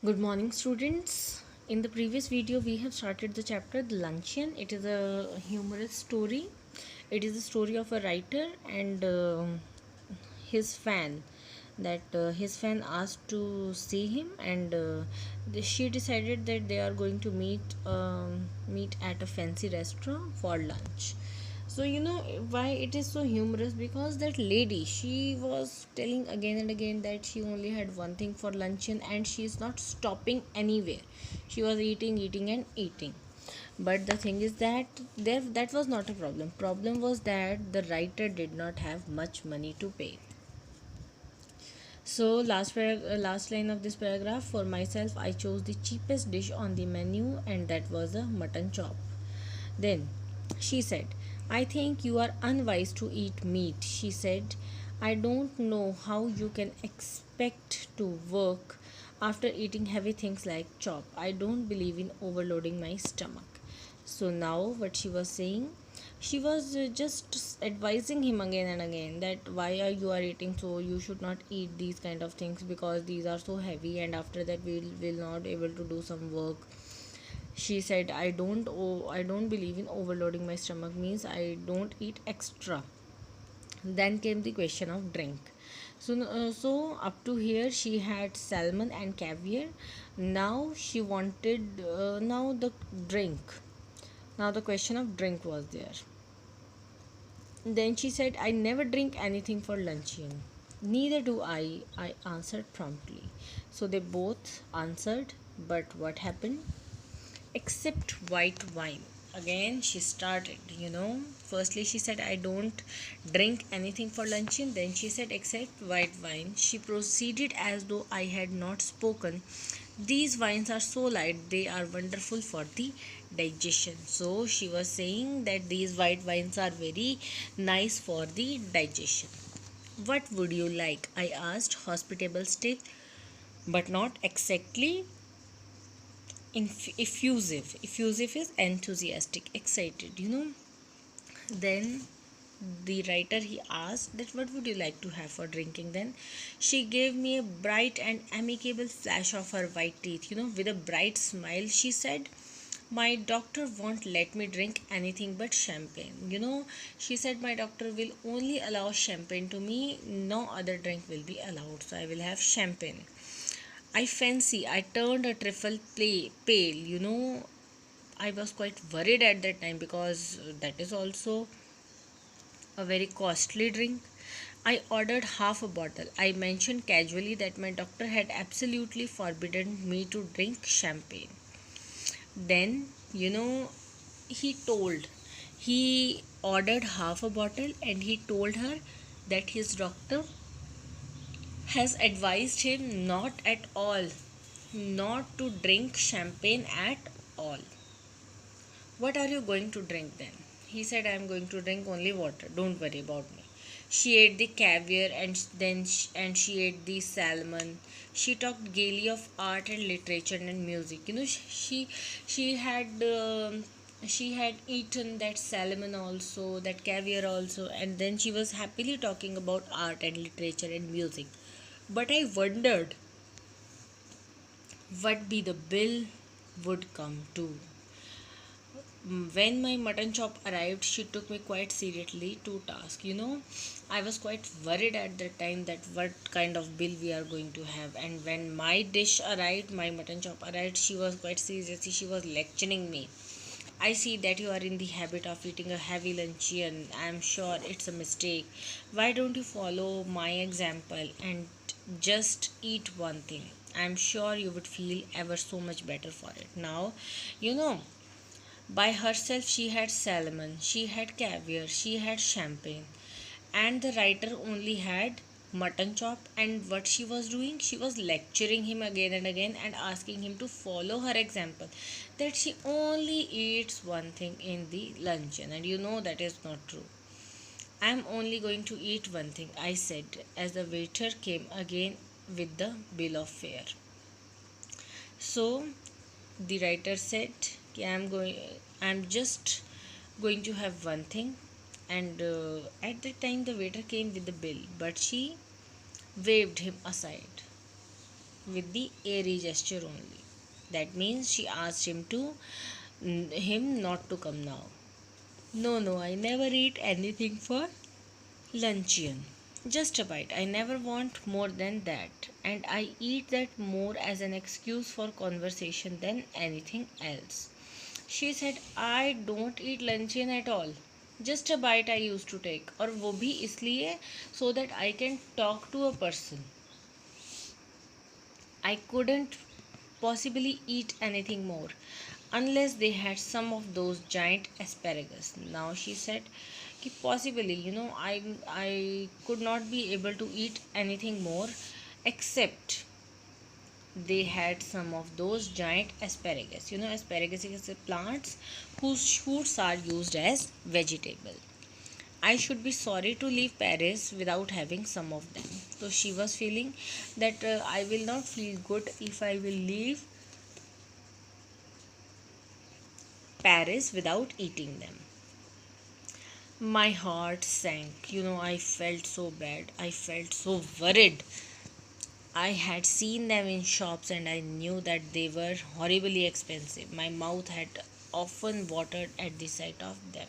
Good morning, students. In the previous video, we have started the chapter The Luncheon. It is a humorous story. It is a story of a writer and his fan. His fan asked to see him, and she decided that they are going to meet at a fancy restaurant for lunch. So you know why it is so humorous, because that lady, she was telling again and again that she only had one thing for luncheon and she is not stopping anywhere. She was eating and eating. But the thing is that was not a problem. Problem was that the writer did not have much money to pay. So last line of this paragraph: for myself, I chose the cheapest dish on the menu, and that was a mutton chop. Then she said, I think you are unwise to eat meat. She said, I don't know how you can expect to work after eating heavy things like chop. I don't believe in overloading my stomach. So now what she was saying, she was just advising him again and again that why are you eating, so you should not eat these kind of things because these are so heavy, and after that we will not able to do some work. She said, I don't believe in overloading my stomach, means I don't eat extra. Then came the question of drink. So up to here she had salmon and caviar. Now she wanted now the drink. Now the question of drink was there. Then she said, I never drink anything for luncheon. Neither do I answered promptly. So they both answered, but what happened? Except white wine. Again she started, firstly she said, I don't drink anything for luncheon. Then she said, except white wine. She proceeded as though I had not spoken. These wines are so light, they are wonderful for the digestion. So she was saying that these white wines are very nice for the digestion. What would you like? I asked, hospitable still, but not exactly effusive. Effusive is enthusiastic, excited, Then the writer, he asked that what would you like to have for drinking. Then she gave me a bright and amicable flash of her white teeth, with a bright smile. She said, my doctor won't let me drink anything but champagne. She said, my doctor will only allow champagne to me, no other drink will be allowed, so I will have champagne. I fancy I turned a trifle pale. I was quite worried at that time because that is also a very costly drink. I ordered half a bottle. I mentioned casually that my doctor had absolutely forbidden me to drink champagne. Then, he told, he ordered half a bottle and he told her that his doctor has advised him not to drink champagne at all. What are you going to drink then? He said, I am going to drink only water. Don't worry about me. She ate the caviar and she ate the salmon. She talked gaily of art and literature and music. She had eaten that salmon also, that caviar also, and then she was happily talking about art and literature and music. But I wondered what be the bill would come to. When my mutton chop arrived, she took me quite seriously to task. I was quite worried at the time that what kind of bill we are going to have. And when my dish arrived, my mutton chop arrived, she was quite seriously, she was lecturing me. I see that you are in the habit of eating a heavy luncheon. I am sure it's a mistake. Why don't you follow my example and just eat one thing? I am sure you would feel ever so much better for it. Now, you know, by herself, she had salmon, she had caviar, she had champagne, and the writer only had mutton chop. And what she was doing, she was lecturing him again and again and asking him to follow her example, that she only eats one thing in the luncheon, and that is not true. I am only going to eat one thing, I said, as the waiter came again with the bill of fare. So the writer said, I'm just going to have one thing. And at that time the waiter came with the bill, but she waved him aside. with the airy gesture only. That means she asked him not to come now. No, no, I never eat anything for luncheon. Just a bite. I never want more than that. And I eat that more as an excuse for conversation than anything else. She said, I don't eat luncheon at all. Just a bite I used to take. और वो भी इसलिए so that I can talk to a person. I couldn't possibly eat anything more unless they had some of those giant asparagus. Now she said, कि possibly, I could not be able to eat anything more except they had some of those giant asparagus. Asparagus is plants whose shoots are used as vegetable. I should be sorry to leave Paris without having some of them. So she was feeling that I will not feel good if I will leave Paris without eating them. My heart sank. I felt so bad. I felt so worried. I had seen them in shops and I knew that they were horribly expensive. My mouth had often watered at the sight of them.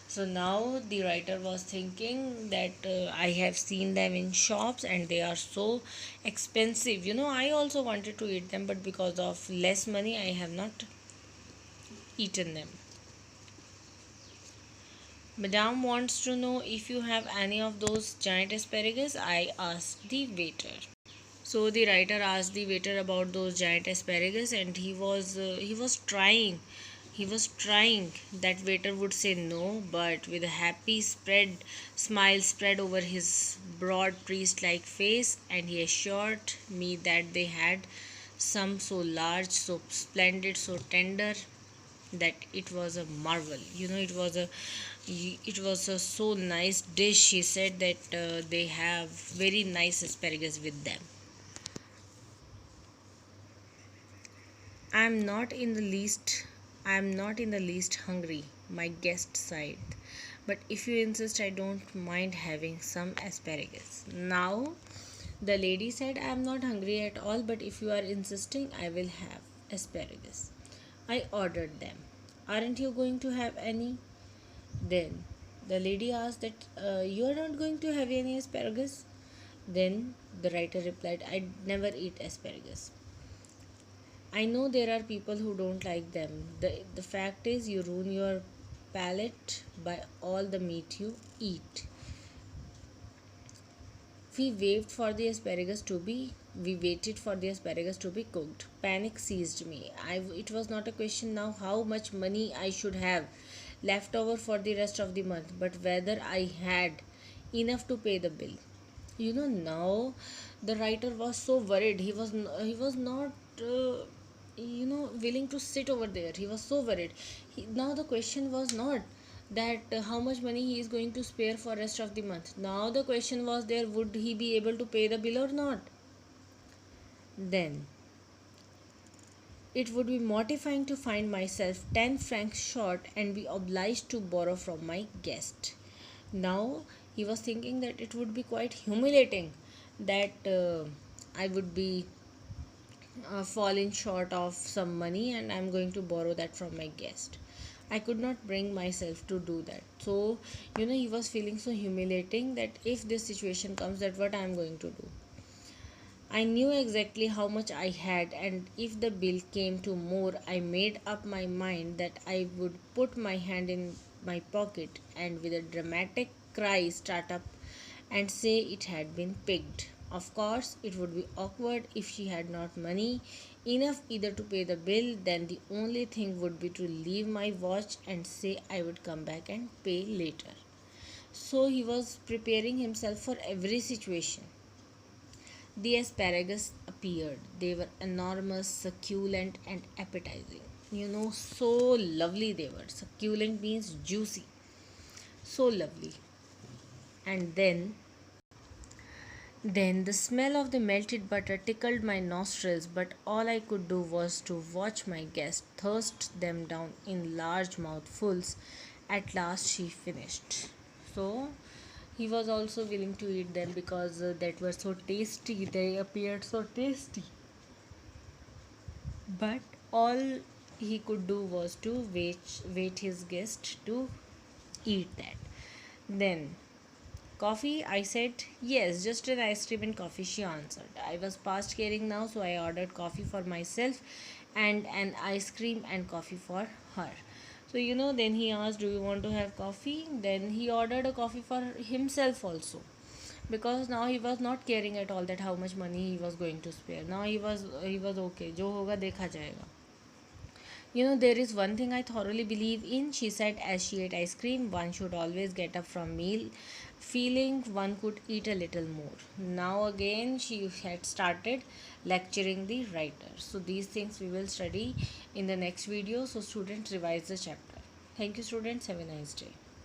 So now the writer was thinking that I have seen them in shops and they are so expensive. I also wanted to eat them, but because of less money, I have not eaten them. Madame wants to know if you have any of those giant asparagus, I asked the waiter. So the writer asked the waiter about those giant asparagus, and he was trying. That waiter would say no, but with a happy smile spread over his broad priest-like face, and he assured me that they had some so large, so splendid, so tender that it was a marvel. It was a so nice dish. He said that they have very nice asparagus with them. I'm not in the least I'm not in the least hungry, my guest sighed. But if you insist, I don't mind having some asparagus. Now the lady said, I'm not hungry at all, but if you are insisting, I will have asparagus. I ordered them. Aren't you going to have any? Then the lady asked that you are not going to have any asparagus? Then the writer replied, I never eat asparagus. I know there are people who don't like them. The fact is, you ruin your palate by all the meat you eat. We waited for the asparagus to be cooked. Panic seized me. It was not a question now how much money I should have left over for the rest of the month, but whether I had enough to pay the bill. Now the writer was so worried. He was not willing to sit over there. He was so worried. Now the question was not that how much money he is going to spare for rest of the month. Now the question was there, would he be able to pay the bill or not? Then it would be mortifying to find myself 10 francs short and be obliged to borrow from my guest. Now he was thinking that it would be quite humiliating that I would be falling short of some money and I'm going to borrow that from my guest. I could not bring myself to do that. So, he was feeling so humiliating that if this situation comes, that what I am going to do. I knew exactly how much I had, and if the bill came to more, I made up my mind that I would put my hand in my pocket and with a dramatic cry start up and say it had been picked. Of course, it would be awkward if she had not money enough either to pay the bill, then the only thing would be to leave my watch and say I would come back and pay later. So he was preparing himself for every situation. The asparagus appeared. They were enormous, succulent, and appetizing. So lovely they were. Succulent means juicy. So lovely. And then the smell of the melted butter tickled my nostrils, but all I could do was to watch my guest thrust them down in large mouthfuls. At last she finished. So He was also willing to eat them because that were so tasty. They appeared so tasty. But all he could do was to wait his guest to eat that. Then coffee, I said, yes, just an ice cream and coffee, she answered. I was past caring now, so I ordered coffee for myself and an ice cream and coffee for her. So, then he asked, do you want to have coffee? Then he ordered a coffee for himself also. Because now he was not caring at all that how much money he was going to spare. Now he was okay. Jo hoga dekha jayega. There is one thing I thoroughly believe in, she said as she ate ice cream. One should always get up from meal feeling one could eat a little more. Now again, she had started lecturing the writer. So these things we will study in the next video. So students, revise the chapter. Thank you students. Have a nice day.